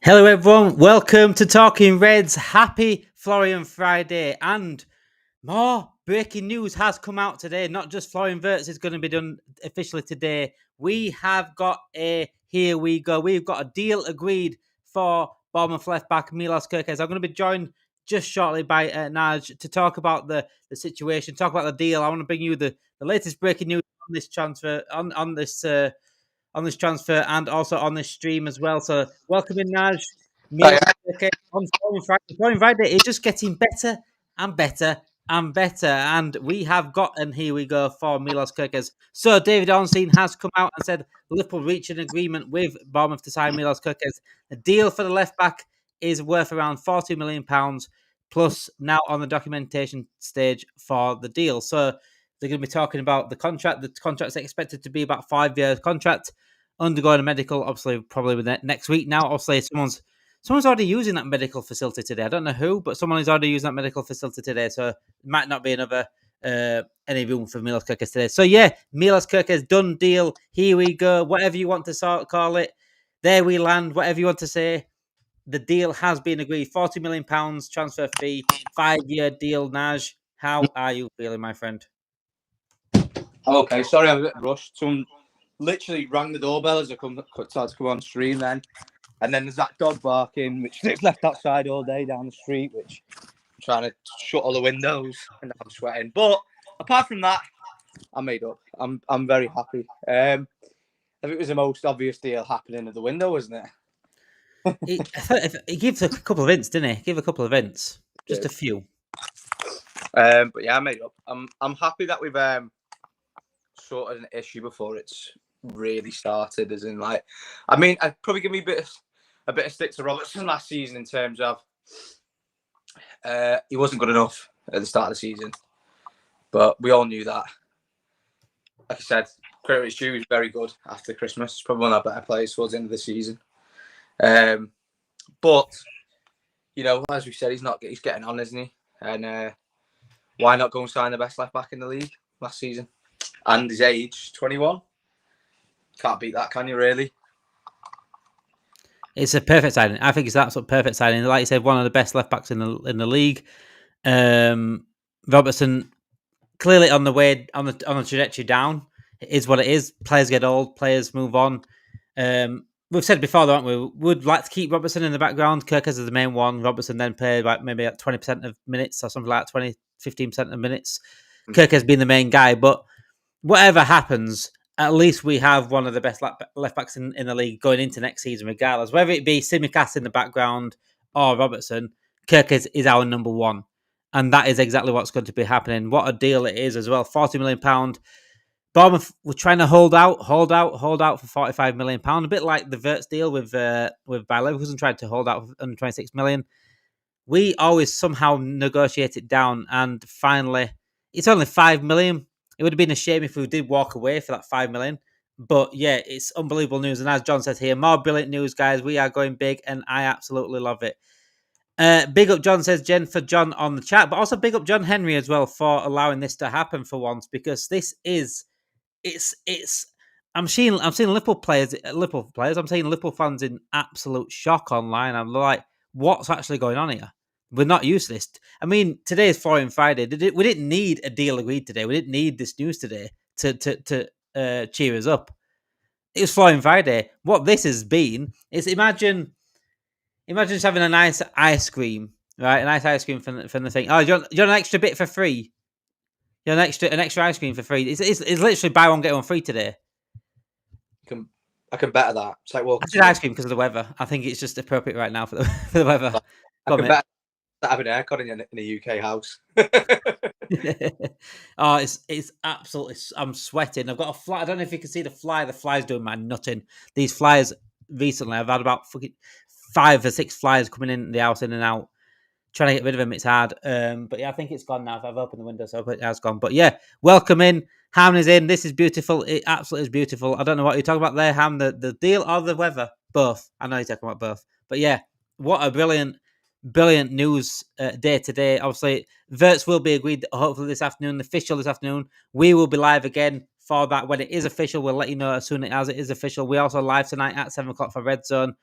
Hello, everyone. Welcome to Talking Reds. Happy Florian Friday. And more breaking news has come out today. Not just Florian Wirtz is going to be done officially today. We have got here we go. We've got a deal agreed for Bournemouth left back Milos Kerkez. I'm going to be joined just shortly by Naj to talk about the situation, talk about the deal. I want to bring you the latest breaking news on this transfer, on this transfer and also on this stream as well. So welcome in, Naj. Hi, Milan on Following Friday. Following Friday is just getting better and better and better. And we have got, and here we go for Milos Kerkez. So David Ornstein has come out and said Liverpool reached an agreement with Bournemouth to sign Milos Kerkez. The deal for the left back is worth around £40 million plus now on the documentation stage for the deal. So they're going to be talking about the contract. The contract's expected to be about 5 years contract, undergoing a medical, obviously, probably with next week now. Obviously, someone's already using that medical facility today. I don't know who, but someone is already using that medical facility today. So it might not be another any room for Milos Kerkez today. So yeah, Milos Kerkez, done deal. Here we go. Whatever you want to call it, there we land. Whatever you want to say. The deal has been agreed. £40 million transfer fee, 5-year deal. Naj, how are you feeling, my friend? I'm okay. Sorry, I'm a bit rushed. Someone literally rang the doorbell as I started to come on stream then. And then there's that dog barking, which it's left outside all day down the street, which I'm trying to shut all the windows and I'm sweating. But apart from that, I made up. I'm very happy. I think it was the most obvious deal happening at the window, wasn't it? He gives a couple of hints, didn't he? Give a couple of hints. Just a few. But yeah, I made up. I'm happy that we've sorted an issue before it's really started. As in, like, I mean, I'd probably give me a bit of stick to Robertson last season in terms of he wasn't good enough at the start of the season, but we all knew that. Like I said, credit is due. He was very good after Christmas. Probably one of our better players towards the end of the season. But you know, as we said, he's getting on, isn't he? And why not go and sign the best left back in the league last season? And his age, 21. Can't beat that, can you, really? It's a perfect signing. I think it's an absolute perfect signing. Like you said, one of the best left backs in the league. Robertson clearly on the way on the trajectory down. It is what it is. Players get old. Players move on. We've said before, don't we? Would like to keep Robertson in the background. Kerkez is the main one. Robertson then played like maybe at 20% of minutes or something like 15% of minutes. Kerkez being the main guy, but whatever happens, at least we have one of the best left backs in the league going into next season, regardless. Whether it be Tsimikas in the background or Robertson, Kerkez is our number one. And that is exactly what's going to be happening. What a deal it is as well. £40 million. Bournemouth were trying to hold out for £45 million. A bit like the Wirtz deal with Bayer Leverkusen tried to hold out for under £26 million. We always somehow negotiate it down, and finally, it's only £5 million. It would have been a shame if we did walk away for that £5 million. But yeah, it's unbelievable news. And as John says here, more brilliant news, guys. We are going big, and I absolutely love it. Big up John, says Jen, for John on the chat, but also big up John Henry as well for allowing this to happen for once, because this is it's. I'm seeing Liverpool players. I'm seeing Liverpool fans in absolute shock online. I'm like, what's actually going on here? We're not used to this. I mean, today is Florian Friday. We didn't need a deal agreed today. We didn't need this news today to cheer us up. It was Florian Friday. What this has been is imagine just having a nice ice cream, right? A nice ice cream from the thing. Oh, you want an extra bit for free? You want an extra ice cream for free? It's literally buy one get one free today. I can better that. It's like, well, I did ice cream because of the weather. I think it's just appropriate right now for the weather. I can better having aircon in a UK house. Oh, it's absolutely. I'm sweating. I've got a fly. I don't know if you can see the fly. The fly's doing my nutting. These flies recently, I've had about 5 or 6 flies coming in the house, in and out. Trying to get rid of them, it's hard. But yeah, I think it's gone now. If I've opened the window, so it has gone. But yeah, welcome in. Ham is in. This is beautiful. It absolutely is beautiful. I don't know what you're talking about there, Ham. The deal or the weather? Both. I know you're talking about both. But yeah, what a brilliant news day today. Obviously, Wirtz will be agreed hopefully this afternoon, official this afternoon. We will be live again for that when it is official. We'll let you know as soon as it is official. We're also live tonight at 7 o'clock for Red Zone.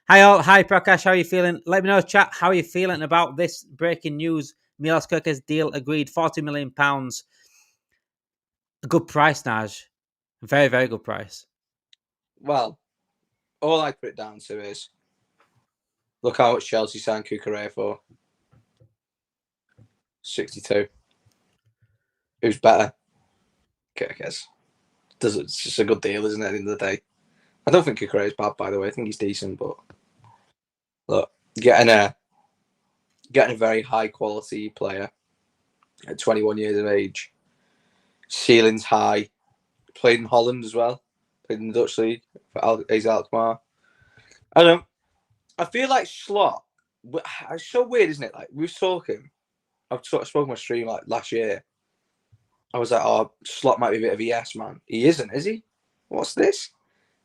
Hi all, hi Prakash, how are you feeling? Let me know, chat, how are you feeling about this breaking news? Milos Kerkez deal agreed, £40 million. A good price, Naj. Very, very good price. Well, all I put it down to is look how much Chelsea signed Kukurea for. 62. Who's better? Kerkez. It's just a good deal, isn't it, at the end of the day? I don't think Kukurea is bad, by the way. I think he's decent, but look, getting a very high quality player at 21 years of age, ceiling's high, played in Holland as well, played in the Dutch league for AZ Alkmaar. I don't. I feel like Slot. It's so weird, isn't it? Like we were talking. I've spoken on my stream like last year. I was like, "Oh, Slot might be a bit of a yes man." He isn't, is he? What's this?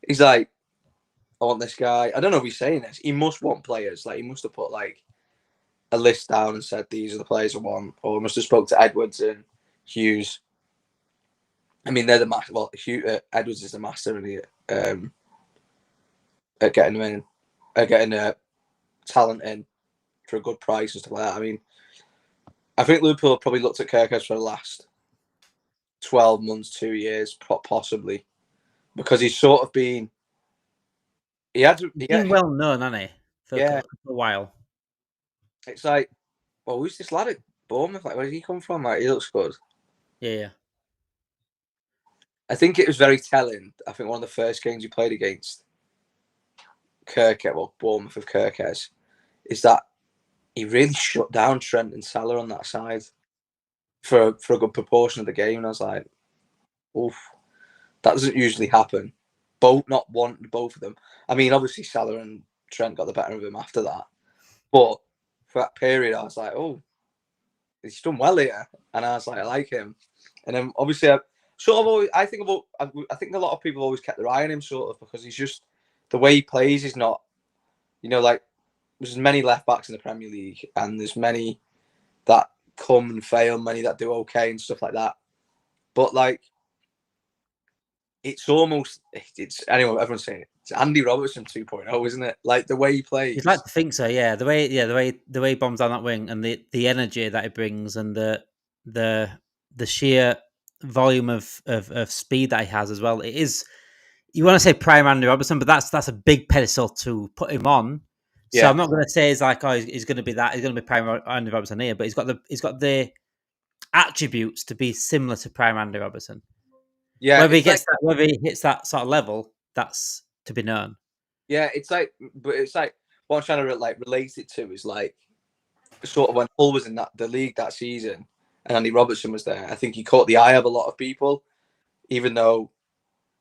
He's like, "I want this guy." I don't know if he's saying this. He must want players. Like he must have put like a list down and said these are the players I want, or must have spoke to Edwards and Hughes. I mean, they're the master. Well, Edwards is the master in the, at getting them in, at getting talent in for a good price and stuff like that. I mean, I think Liverpool probably looked at Kerkez for the last 12 months, 2 years, possibly, because he's sort of been. He's been well known, hasn't he? For a while. It's like, well, who's this lad at Bournemouth? Like, where did he come from? Like, he looks good. Yeah. I think it was very telling. I think one of the first games we played against Bournemouth of Kerkez, is that he really shut down Trent and Salah on that side for a good proportion of the game. And I was like, oof, that doesn't usually happen. Both of them. I mean, obviously Salah and Trent got the better of him after that. But for that period, I was like, oh, he's done well here. And I was like, I like him. And then obviously, I think a lot of people always kept their eye on him, sort of, because he's just, the way he plays is not, like, there's many left backs in the Premier League, and there's many that come and fail, many that do okay and stuff like that. But like, it's anyway, everyone's saying it's Andy Robertson 2.0, isn't it? Like the way he plays. You'd like to think so, yeah. The way he bombs down that wing, and the energy that it brings, and the sheer volume of speed that he has as well. It is, you want to say prime Andy Robertson, but that's a big pedestal to put him on. So I'm not going to say he's like, oh, he's going to be that. He's going to be prime Andy Robertson here, but he's got the attributes to be similar to prime Andy Robertson. Yeah, whether he hits that sort of level, that's to be known. Yeah, it's like what I'm trying to relate it to is like sort of when Hull was in the league that season and Andy Robertson was there. I think he caught the eye of a lot of people, even though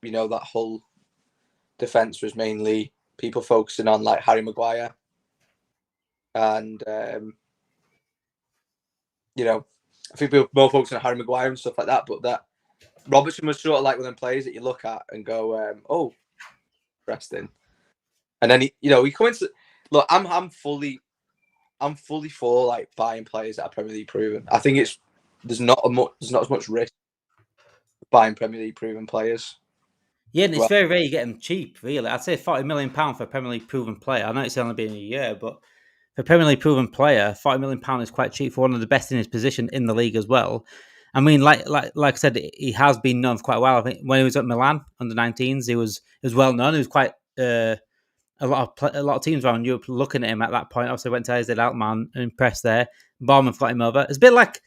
that Hull defense was mainly people focusing on like Harry Maguire and I think people were more focusing on Harry Maguire and stuff like that. But that Robertson was sort of like one of them players that you look at and go, oh, interesting. And then he comes into, look, I'm fully for like buying players that are Premier League proven. I think there's not as much risk buying Premier League proven players. Yeah, and it's very rare you get them cheap, really. I'd say £40 million for a Premier League proven player. I know it's only been a year, but for a Premier League proven player, £40 million is quite cheap for one of the best in his position in the league as well. I mean, like I said, he has been known for quite a while. I think when he was at Milan under 19s, he was well known. He was quite a lot of teams around Europe looking at him at that point. Obviously, went to AZ Alkmaar and impressed there. Bournemouth got him over. It's a bit like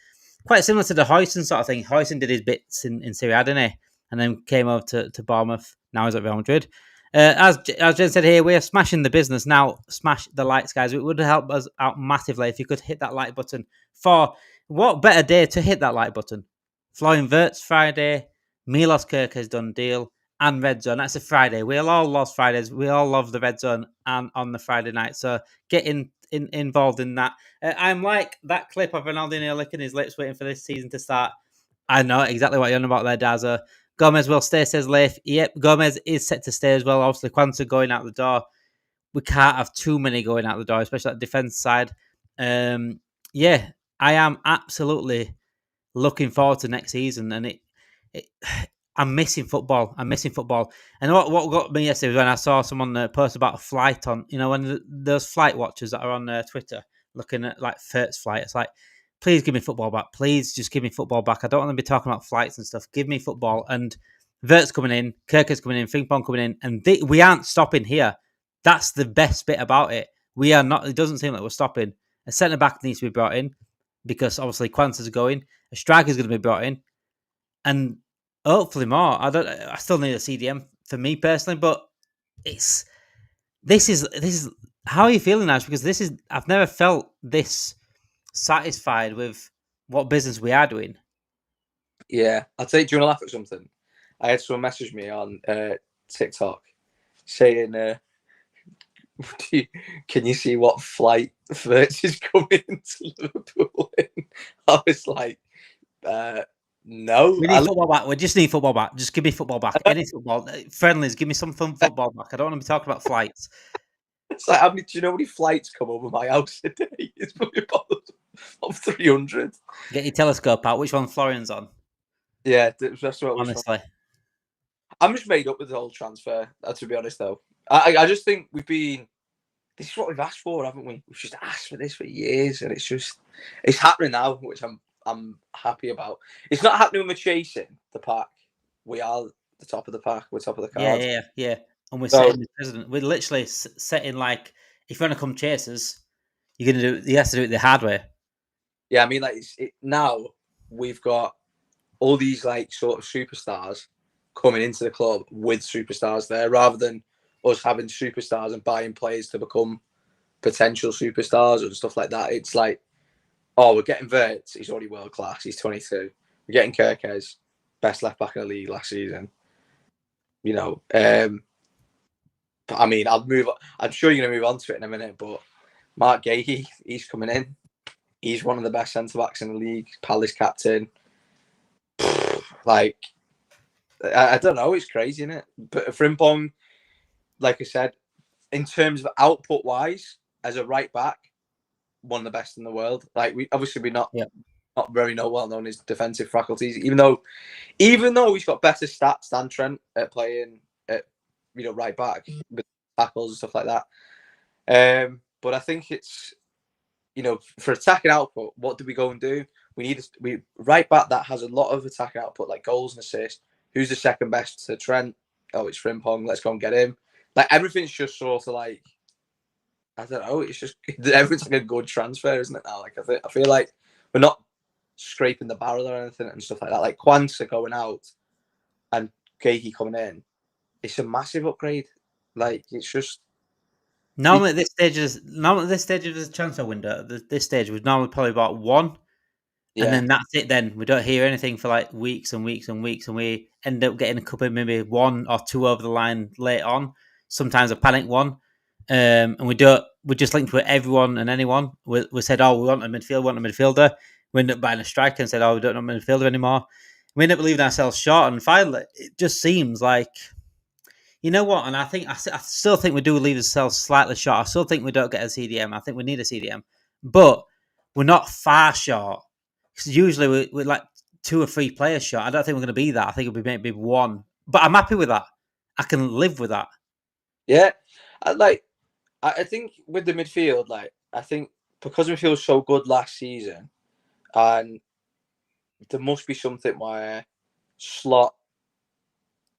quite similar to the Huijsen sort of thing. Huijsen did his bits in Serie A, didn't he? And then came over to Bournemouth. Now he's at Real Madrid. As Jen said here, we are smashing the business now. Smash the likes, guys. It would help us out massively if you could hit that like button. For what better day to hit that like button? Florian Wirtz Friday, Milos Kerkez done deal, and Red Zone. That's a Friday. We all love Fridays. We all love the Red Zone and on the Friday night. So get involved in that. I'm like that clip of Ronaldinho licking his lips waiting for this season to start. I know exactly what you're on about there, Dazza. Gomez will stay, says Leif. Yep, Gomez is set to stay as well. Obviously, Quanta going out the door. We can't have too many going out the door, especially at the defence side. Yeah, I am absolutely looking forward to next season. And I'm missing football. And what got me yesterday was when I saw someone post about a flight on, when those flight watchers that are on Twitter looking at like first flight. It's like, please give me football back. Please just give me football back. I don't want to be talking about flights and stuff. Give me football. And Vert's coming in, Kerkez coming in, Frimpong coming in, and we aren't stopping here. That's the best bit about it. We are not. It doesn't seem like we're stopping. A centre back needs to be brought in because obviously Quanta's going. A striker is going to be brought in, and hopefully more. I still need a CDM for me personally, but this is. How are you feeling, Ash? Because I've never felt this satisfied with what business we are doing. Yeah, I'll tell you, do you want to laugh at something? I had someone message me on TikTok saying, can you see what flight Verts is coming into Liverpool in? I was like, no. We need football back. We just need football back. Just give me football back. Any football. Friendlies, give me some fun football back. I don't want to be talking about flights. It's like, do you know how many flights come over my house a day? It's probably about 300. Get your telescope out. Which one Florian's on? Yeah, that's what. Honestly, I'm just made up with the whole transfer. To be honest, though, I just think this is what we've asked for, haven't we? We've just asked for this for years, and it's happening now, which I'm happy about. It's not happening when we're chasing the pack. We are the top of the pack. We're top of the card. Yeah. And we're setting the president. We're literally setting like, if you want to come chase us, you have to do it the hard way. Yeah, I mean, like now we've got all these like sort of superstars coming into the club with superstars there, rather than us having superstars and buying players to become potential superstars and stuff like that. It's like, we're getting Vert. He's already world class. He's 22. We're getting Kerkez, best left back in the league last season. I mean, I'm sure you're going to move on to it in a minute, but Mark Gahey, he's coming in. He's one of the best centre backs in the league. Palace captain. Like, I don't know. It's crazy, isn't it? But Frimpong, like I said, in terms of output wise, as a right back, one of the best in the world. Like, we're not very well known his defensive faculties, even though he's got better stats than Trent at playing at right back with tackles and stuff like that. But I think it's for attacking output, what do we go and do? We need right back that has a lot of attacking output, like goals and assists. Who's the second best to Trent? Oh, it's Frimpong. Let's go and get him. Like, everything's just sort of like, I don't know. It's just everything's like a good transfer, isn't it now? Like, I feel like we're not scraping the barrel or anything and stuff like that. Like, Quanta going out and Gahey coming in, it's a massive upgrade. Like, it's just normally at this stage of the transfer window, this stage we've normally probably bought one, and then that's it. Then we don't hear anything for like weeks and weeks and weeks, and we end up getting a couple, maybe one or two over the line late on. Sometimes a panic one, and we just linked with everyone and anyone. We said, we want a midfielder. We end up buying a striker and said, we don't want a midfielder anymore. We end up leaving ourselves short, and finally, it just seems like, you know what? And I still think we do leave ourselves slightly short. I still think we don't get a CDM. I think we need a CDM, but we're not far short. Because usually we're like 2 or 3 players short. I don't think we're going to be that. I think it'll be maybe one. But I'm happy with that. I can live with that. Yeah, I think with the midfield, like, I think because we feel so good last season, and there must be something where Slot.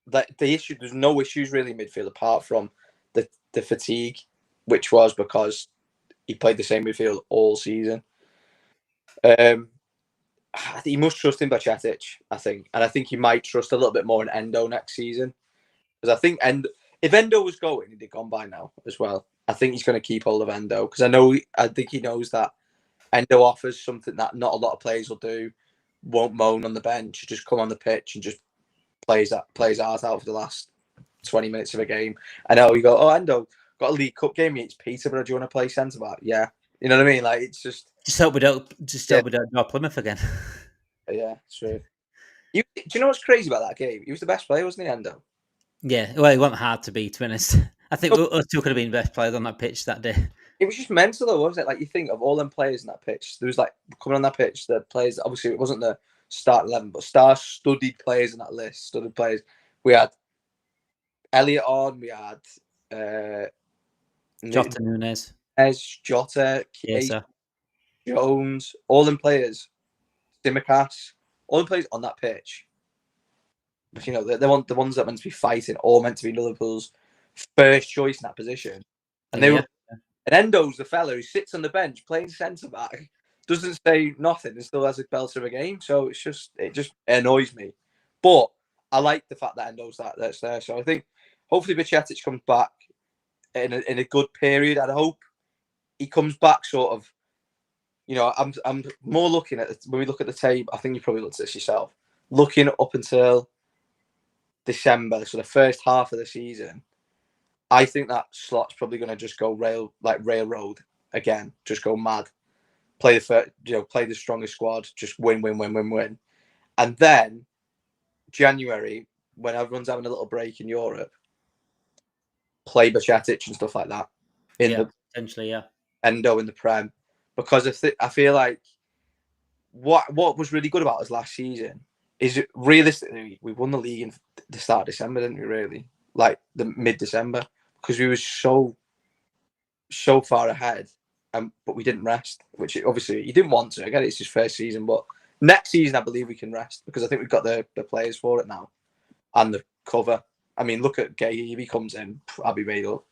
That there's no issues really in midfield apart from the fatigue, which was because he played the same midfield all season. He must trust in Bacetic, I think, and I think he might trust a little bit more in Endo next season, because I think if Endo was going, he'd have gone by now as well. I think he's going to keep hold of Endo, because I think he knows that Endo offers something that not a lot of players will do. Won't moan on the bench, just come on the pitch and just plays art out for the last 20 minutes of a game. I know you go, Endo got a League Cup game. It's Peterborough. Do you want to play centre back? Yeah, you know what I mean. Like, it's just hope we don't draw Plymouth again. Yeah, true. Do you know what's crazy about that game? He was the best player, wasn't he, Endo? Yeah, well, it wasn't hard to be honest. I think us two could have been best players on that pitch that day. It was just mental, though, wasn't it? Like, you think of all them players in that pitch. There was, like, coming on that pitch, the players, obviously, it wasn't the start 11, but star-studded players in that list. Studded players. We had Elliot on. We had Jota, Nunes, Jota, Case, Chiesa. Jones, all them players. Simicast, all the players on that pitch. But, you know, they're the ones that are meant to be fighting, all meant to be Liverpool's first choice in that position. And they were. And Endo's the fella who sits on the bench playing centre back, doesn't say nothing, and still has a belter of a game. So it just annoys me. But I like the fact that Endo's that's there. So I think hopefully Bajcetic comes back in a good period. I hope he comes back sort of. You know, I'm more looking at when we look at the tape. I think you probably looked at this yourself. Looking up until December, so the first half of the season, I think that slot's probably going to just go railroad again, just go mad, play the strongest squad, just win, and then January when everyone's having a little break in Europe, play Bajcetic and stuff like that Potentially, Endo in the Prem, because I feel like what was really good about us last season is realistically we won the league in the start of December, didn't we? Really, like the mid-December, because we were so far ahead, but we didn't rest. Which obviously you didn't want to. I get it, it's his first season, but next season I believe we can rest because I think we've got the players for it now and the cover. I mean, look at Gay. If he comes in, I'll be made up.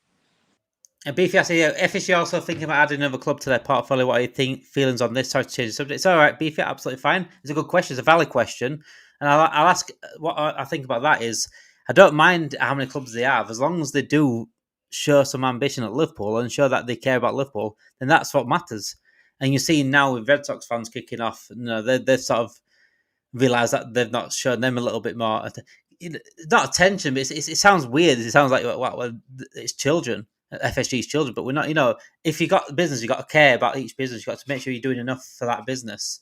And Beefy, I say, if you're also thinking about adding another club to their portfolio, what are your feelings on this? Sorry to change the subject. It's all right, Beefy, absolutely fine. It's a good question. It's a valid question. And I'll ask what I think about that is I don't mind how many clubs they have, as long as they do show some ambition at Liverpool and show that they care about Liverpool, then that's what matters. And you're seeing now with Red Sox fans kicking off, you know, they've sort of realised that they've not shown them a little bit more. Not attention, but it sounds weird. It sounds like it's children. FSG's children, but we're not. You know, if you got business, you got to care about each business. You got to make sure you're doing enough for that business.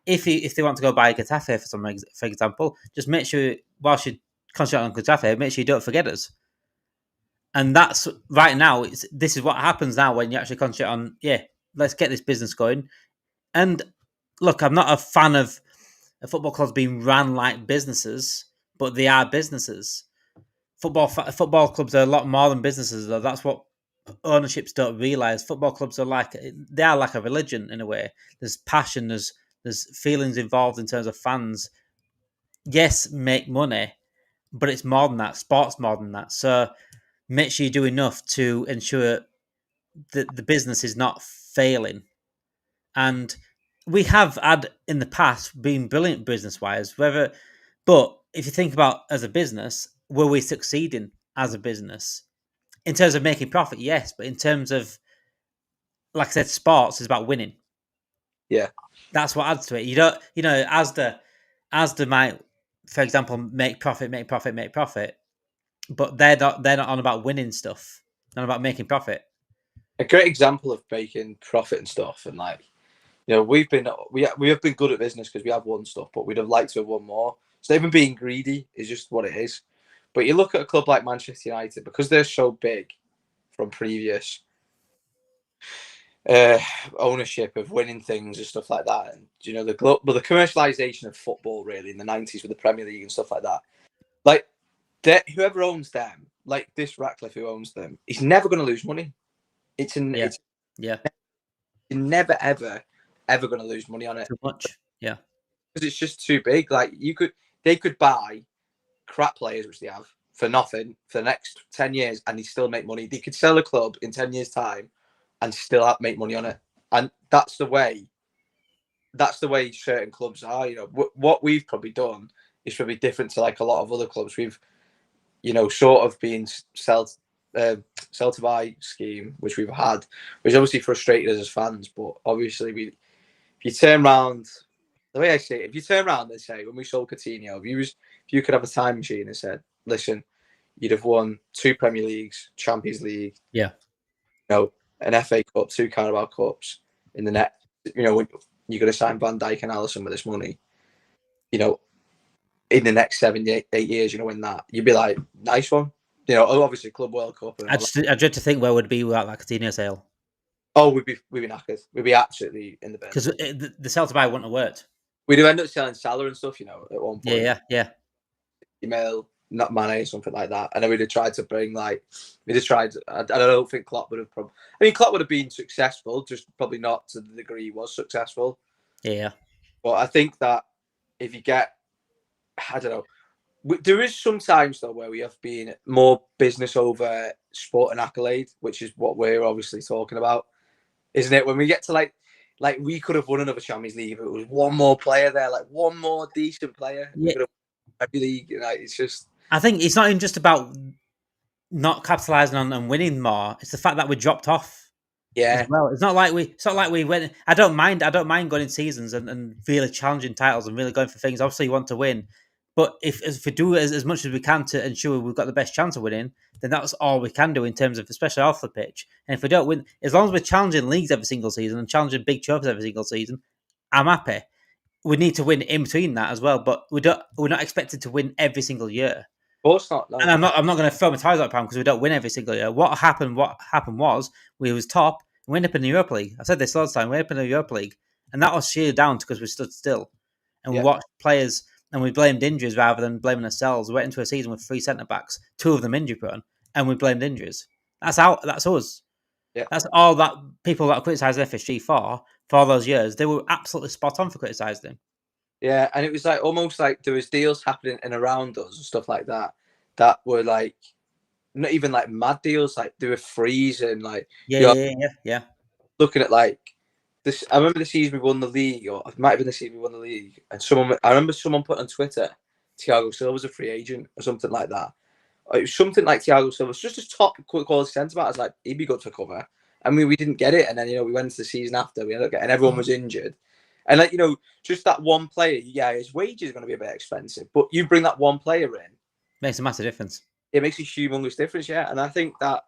If they want to go buy a Getafe for example, just make sure whilst you concentrate on Getafe, make sure you don't forget us. And that's right now. This is what happens now when you actually concentrate on. Yeah, let's get this business going. And look, I'm not a fan of football clubs being ran like businesses, but they are businesses. Football clubs are a lot more than businesses, though. That's what ownerships don't realize. Football clubs are like a religion in a way. There's passion, there's feelings involved in terms of fans. Yes, make money, but it's more than that. Sport's more than that. So make sure you do enough to ensure that the business is not failing. And we have had in the past been brilliant business wise, but if you think about as a business, were we succeeding as a business? In terms of making profit, yes, but in terms of, like I said, sports is about winning. Yeah, that's what adds to it. You don't, Asda might, for example, make profit, but they're not on about winning stuff. They're not about making profit. A great example of making profit and stuff, and like, you know, we have been good at business because we have won stuff, but we'd have liked to have won more. So even being greedy is just what it is. But you look at a club like Manchester United, because they're so big from previous ownership of winning things and stuff like that, and you know the commercialization of football really in the 90s with the Premier League and stuff like that. Like whoever owns them, like this Ratcliffe who owns them, he's never going to lose money. You're never ever going to lose money on it. Too much, yeah, because it's just too big. Like they could buy crap players, which they have, for nothing for the next 10 years, and they still make money. They could sell a club in 10 years' time and still make money on it. And that's the way certain clubs are. You know, what we've probably done is probably different to like a lot of other clubs. We've, you know, sort of been sell to buy scheme, which we've had, which obviously frustrated us as fans. But obviously, if you turn around, the way I say it, if you turn around and say, when we sold Coutinho, if you could have a time machine and said, listen, you'd have won 2 Premier Leagues, Champions League, yeah, you know, an FA Cup, 2 Carabao Cups in the net. You know, you're going to sign Van Dijk and Alisson with this money. You know, in the next 7-8 years, you know, win that, you'd be like, nice one. You know, obviously Club World Cup. I dread to think where would be without that Coutinho sale. Oh, we'd be knackered. We'd be absolutely in the bin. Because the sell to buy wouldn't have worked. We do end up selling Salah and stuff, at one point. Yeah. Email, not Mane, something like that. And then we'd have tried to bring I don't think Klopp would have probably. I mean, Klopp would have been successful, just probably not to the degree he was successful. Yeah. But I think that if you get, I don't know, there is sometimes though where we have been more business over sport and accolade, which is what we're obviously talking about, isn't it? When we get to like we could have won another Champions League if it was one more player there, like one more decent player. Yeah. We could have won the League. It's just. I think it's not even just about not capitalizing on and winning more. It's the fact that we dropped off. Yeah. As well, it's not like we went. I don't mind going in seasons and really challenging titles and really going for things. Obviously, you want to win, but if we do as much as we can to ensure we've got the best chance of winning, then that's all we can do in terms of, especially off the pitch. And if we don't win, as long as we're challenging leagues every single season and challenging big trophies every single season, I'm happy. We need to win in between that as well, but we're not expected to win every single year. Of course not. No. And I'm not going to throw my ties out because we don't win every single year. What happened was we was top and we ended up in the Europa League. I said this last time. We ended up in the Europa League, and that was sheer down because we stood still and we watched players and we blamed injuries rather than blaming ourselves. We went into a season with 3 centre backs, 2 of them injury prone, and we blamed injuries. That's us. Yeah. That's all that people that criticised FSG for all those years. They were absolutely spot on for criticising him. Yeah, and it was like almost like there was deals happening in around us and stuff like that that were like not even like mad deals, like they were freezing, like yeah. Looking at like this, I remember the season we won the league, or it might have been the season we won the league, and I remember someone put on Twitter, Thiago Silva's a free agent or something like that. It was something like Thiago Silva's just a top quality centre back. I was like, he'd be good for cover. I mean, we didn't get it, and then we went into the season after, we ended up getting, everyone was injured. And just that one player, his wages are going to be a bit expensive, but you bring that one player in, makes a massive difference. It makes a humongous difference, yeah. And I think that,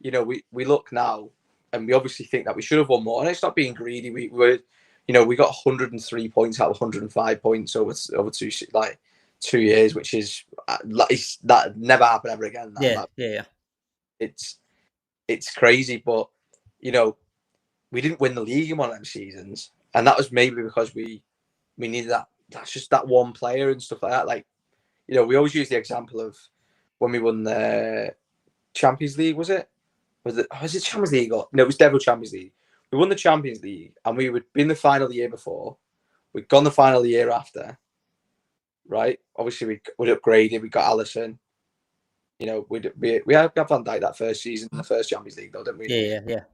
we look now, and we obviously think that we should have won more. And it's not being greedy. We got 103 points out of 105 points over 2 years, which is that never happened ever again. Yeah. It's crazy, but we didn't win the league in one of them seasons. And that was maybe because we needed that. That's just that one player and stuff like that. Like, we always use the example of when we won the Champions League. Was it Champions League? No, it was Devil Champions League. We won the Champions League, and we would been the final the year before. We'd gone the final the year after. Right? Obviously, we'd upgraded. We got Alisson. We had Van Dijk that first season, the first Champions League, though, didn't we? Yeah.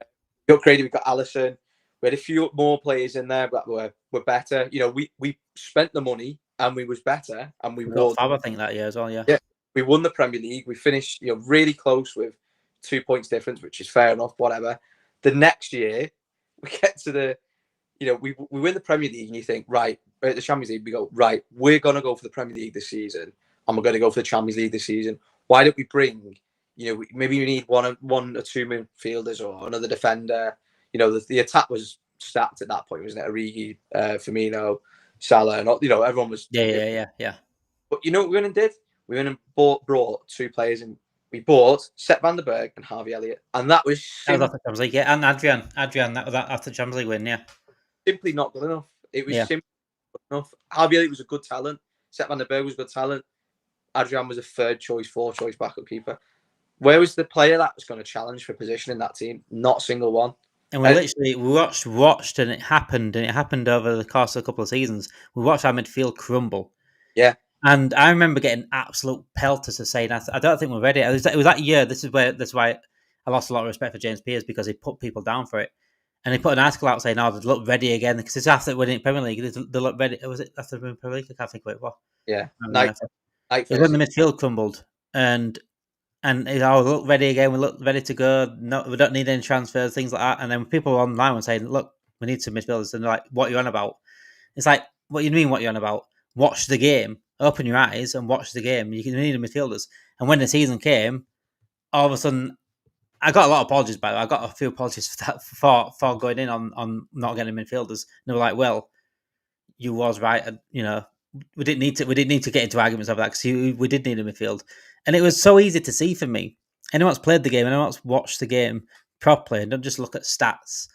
We upgraded. We got Alisson. We had a few more players in there that were better. We spent the money and we was better, and we won. I think that year as well. Yeah. We won the Premier League. We finished, really close with 2 points difference, which is fair enough. Whatever. The next year, we get to the, we win the Premier League, and you think, right, at the Champions League, we go, right, we're gonna go for the Premier League this season, and we're gonna go for the Champions League this season. Why don't we bring, maybe we need one or two midfielders or another defender. The attack was stacked at that point, wasn't it? Origi, Firmino, Salah, and everyone was. Yeah. But you know what we went and did? We went and brought 2 players, and we bought Sepp van der Berg and Harvey Elliott, and that was after Champions League, yeah, and Adrian, that was after Champions League win, yeah. Simply not good enough. It was simply not good enough. Harvey Elliott was a good talent. Sepp van der Berg was a good talent. Adrian was a 3rd choice, 4th choice backup keeper. Where was the player that was going to challenge for position in that team? Not a single one. And we literally watched, and it happened over the course of a couple of seasons. We watched our midfield crumble. Yeah. And I remember getting absolute pelters to saying, I don't think we're ready. It was that year. That's why I lost a lot of respect for James Pearce, because he put people down for it. And he put an article out saying, they look ready again, because it's after winning Premier League. They look ready. Was it after winning Premier League? I can't think what it was. Yeah. It was when the midfield crumbled. And we look ready again. We look ready to go. No, we don't need any transfers, things like that. And then people online were saying, "Look, we need some midfielders." And they're like, "What are you on about?" It's like, "What do you mean? What are you on about? Watch the game. Open your eyes and watch the game. You need midfielders." And when the season came, all of a sudden, I got a lot of apologies. By the way, I got a few apologies for that for going in on not getting midfielders. And they were like, "Well, you was right. And, we didn't need to get into arguments over that, because we did need a midfield." And it was so easy to see for me. Anyone that's played the game, anyone that's watched the game properly, and don't just look at stats.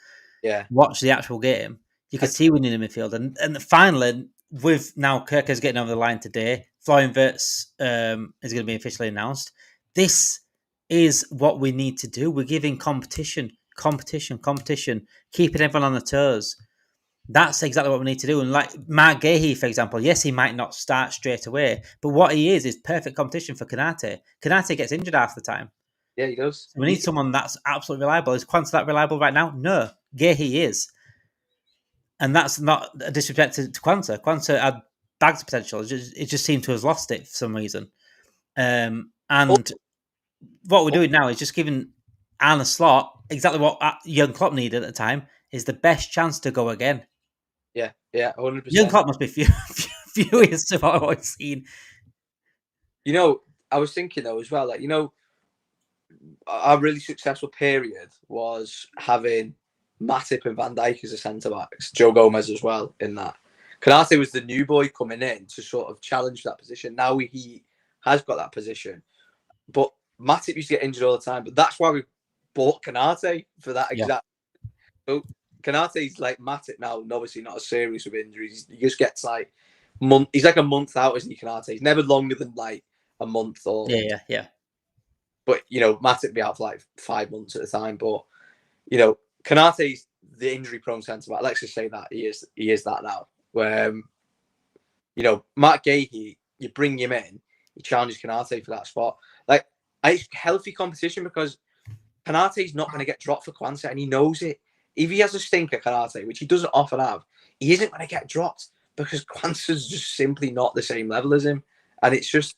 Yeah. Watch the actual game. You could see we need a midfield. And finally, with now Kerkez getting over the line today, Florian Wirtz is going to be officially announced. This is what we need to do. We're giving competition, keeping everyone on their toes. That's exactly what we need to do. And like Mark Gahey, for example, yes, he might not start straight away, but what he is perfect competition for Canate. Canate gets injured half the time. Yeah, he does. So we need someone that's absolutely reliable. Is Quanta that reliable right now? No. Gahey is. And that's not a disrespect to Quanta. Quanta had bags of potential. It just seemed to have lost it for some reason. And what we're doing now is just giving Arne Slot exactly what young Klopp needed at the time, is the best chance to go again. Yeah, 100%. Young Klopp must be furious to what I've seen. You know, I was thinking though as well, like, you know, our really successful period was having Matip and Van Dijk as a centre backs, Joe Gomez as well in that. Canate was the new boy coming in to sort of challenge that position. Now he has got that position, but Matip used to get injured all the time. But that's why we bought Canate for that exact. So Canate's like Matip now, and obviously not as serious with injuries. He just gets like month. He's like a month out, isn't he? Canate. He's never longer than like a month or yeah. But you know, Matip be out for like 5 months at a time. But you know, Canate's the injury-prone centre back. Let's just say that he is that now. Where you know, Mark Gahey, you bring him in, he challenges Canate for that spot. Like, it's healthy competition because Canate's not going to get dropped for Quanta, and he knows it. If he has a stinker, Canate, which he doesn't often have, he isn't going to get dropped because Quanta's just simply not the same level as him. And it's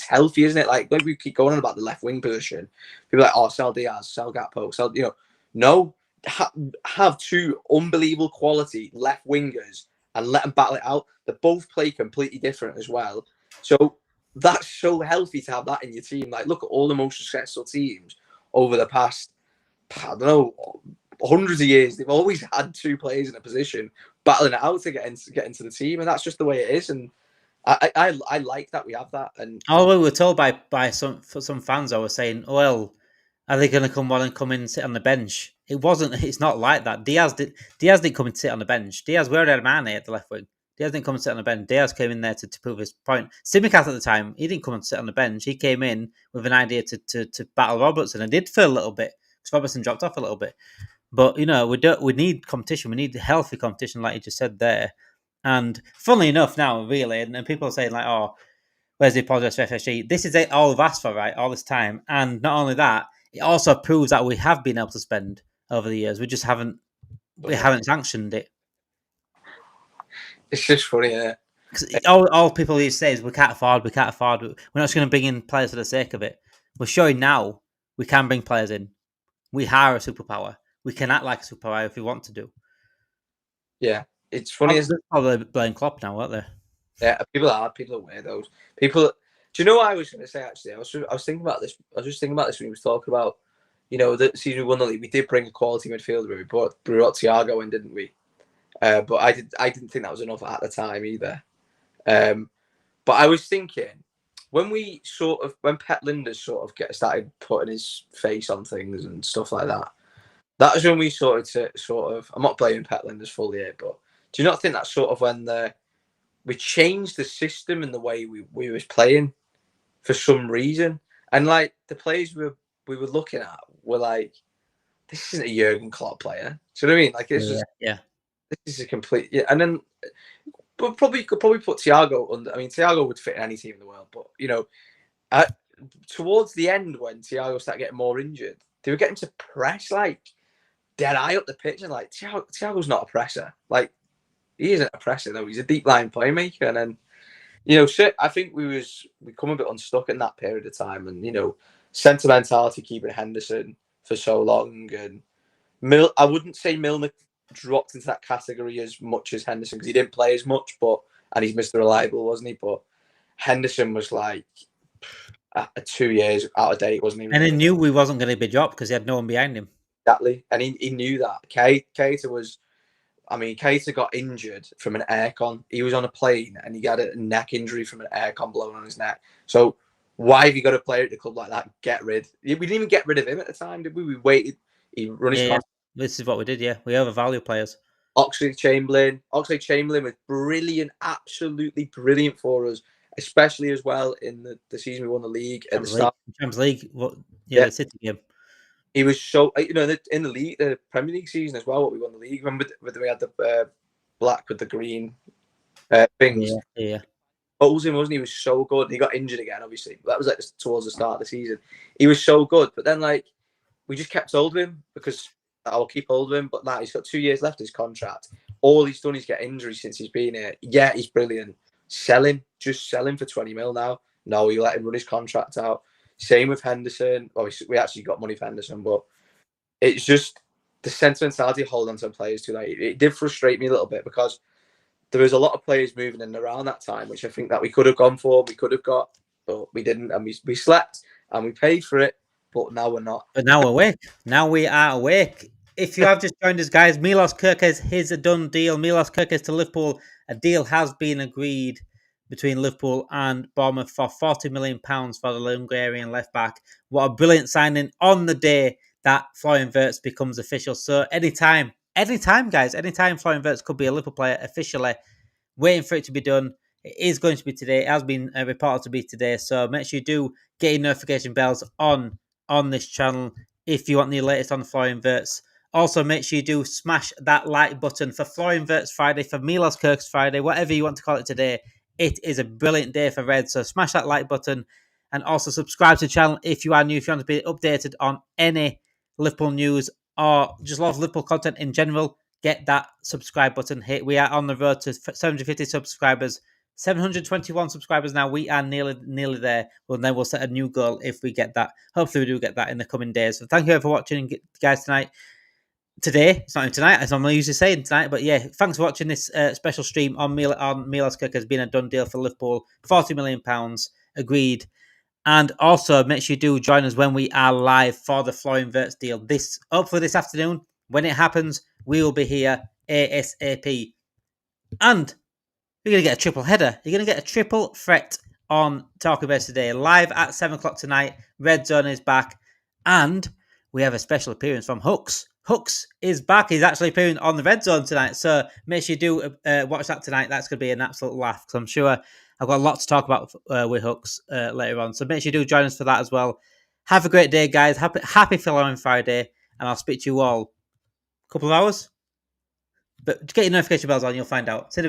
healthy, isn't it? Like we keep going on about the left wing position. People are like, oh, sell Diaz, sell Gakpo, sell, you know. No, have two unbelievable quality left wingers and let them battle it out. They both play completely different as well. So that's so healthy to have that in your team. Like, look at all the most successful teams over the past, I don't know, hundreds of years. They've always had two players in a position battling it out to get into the team, and that's just the way it is. And I like that we have that. And we were told by some fans, I was saying, well, are they going to come in and sit on the bench? It wasn't. It's not like that. Diaz didn't come and sit on the bench. Diaz, we already had Mane at the left wing. Diaz didn't come and sit on the bench. Diaz came in there to prove his point. Simicast at the time, he didn't come and sit on the bench. He came in with an idea to battle Robertson, and did for a little bit because Robertson dropped off a little bit. But you know, we need competition. We need healthy competition, like you just said there. And funnily enough, now really, and people are saying like, "Oh, where's the apology for FSG?" This is all we've asked for, right? All this time, and not only that, it also proves that we have been able to spend over the years. We just haven't sanctioned it. It's just funny, yeah. All people used to say is we can't afford. We're not just going to bring in players for the sake of it. We're showing now we can bring players in. We are a superpower. We can act like a superpower if we want to do. Yeah, it's funny. Probably blame Klopp now, aren't they? Yeah, people are weirdos. People. Do you know what I was going to say? Actually, I was thinking about this. I was just thinking about this when he was talking about, you know, the season we won the league. We did bring a quality midfielder. We brought Thiago in, didn't we? But I didn't think that was enough at the time either. But I was thinking when Pep Linders sort of started putting his face on things and stuff like that. That was when we started to I'm not blaming Pep Linders fully here, but do you not think that's sort of when we changed the system and the way we was playing for some reason? And like the players we were looking at were like, this isn't a Jurgen Klopp player. Do you know what I mean? Like it's just this is a complete and then but could probably put Thiago under. I mean, Thiago would fit in any team in the world, but you know, towards the end when Thiago started getting more injured, they were getting to press like dead eye up the pitch, and like Thiago's not a presser. Like he isn't a presser though. He's a deep line playmaker, and then you know, I think we come a bit unstuck in that period of time, and you know, sentimentality keeping Henderson for so long, and I wouldn't say Milner dropped into that category as much as Henderson because he didn't play as much, and he's Mr. Reliable, wasn't he? But Henderson was like 2 years out of date, wasn't he? And he knew we wasn't going to be dropped because he had no one behind him. Exactly, and he knew that. Keita got injured from an aircon. He was on a plane and he got a neck injury from an aircon blowing on his neck. So why have you got a player at the club like that? Get rid. We didn't even get rid of him at the time, did we? We waited. He run his. This is what we did. Yeah, we overvalue players. Oxlade-Chamberlain was brilliant, absolutely brilliant for us, especially as well in the season we won the league at the start. Champions League. What? Yeah. The City game. He was so, in the league, the Premier League season as well. What we won the league, remember we had the black with the green things. Yeah. Ozil, wasn't he? Was so good. He got injured again, obviously. That was like towards the start of the season. He was so good, but then like we just kept hold of him because I'll keep hold of him. But now he's got 2 years left of his contract. All he's done is get injuries since he's been here. Yeah, he's brilliant. Just sell him for 20 mil now. No, you let him run his contract out. Same with Henderson. Obviously, we actually got money for Henderson, but it's just the sentimentality of holding on to players too late. It did frustrate me a little bit because there was a lot of players moving in and around that time, which I think that we could have gone for, we could have got, but we didn't, and we slept and we paid for it, but now we're not. But now we're awake. Now we are awake. If you have just joined us, guys, Milos Kerkez is a done deal. Milos Kerkez to Liverpool. A deal has been agreed between Liverpool and Bournemouth for £40 million for the Hungarian left back. What a brilliant signing on the day that Florian Wirtz becomes official. So anytime, guys, anytime Florian Wirtz could be a Liverpool player officially, waiting for it to be done. It is going to be today. It has been reported to be today. So make sure you do get your notification bells on this channel if you want the latest on Florian Wirtz. Also, make sure you do smash that like button for Florian Wirtz Friday, for Milos Kerkez Friday, whatever you want to call it today. It is a brilliant day for Red. So smash that like button and also subscribe to the channel if you are new, if you want to be updated on any Liverpool news or just love Liverpool content in general. Get that subscribe button hit. We are on the road to 750 subscribers. 721 subscribers now. We are nearly there. Well, then we'll set a new goal if we get that. Hopefully, we do get that in the coming days. So, thank you for watching, guys, tonight. Today, it's not even tonight, as I'm usually saying tonight, but yeah, thanks for watching this special stream on Milos Kerkez has been a done deal for Liverpool. £40 million agreed. And also, make sure you do join us when we are live for the Florian Wirtz deal. Hopefully this afternoon, when it happens, we will be here ASAP. And you're going to get a triple header. You're going to get a triple threat on Talking Base today. Live at 7 o'clock tonight. Red Zone is back. And we have a special appearance from Hooks. Hooks is back. He's actually appearing on the Red Zone tonight. So make sure you do watch that tonight. That's going to be an absolute laugh. Because I'm sure I've got a lot to talk about with Hooks later on. So make sure you do join us for that as well. Have a great day, guys. Happy Following Friday. And I'll speak to you all a couple of hours. But get your notification bells on. You'll find out. See you in a bit.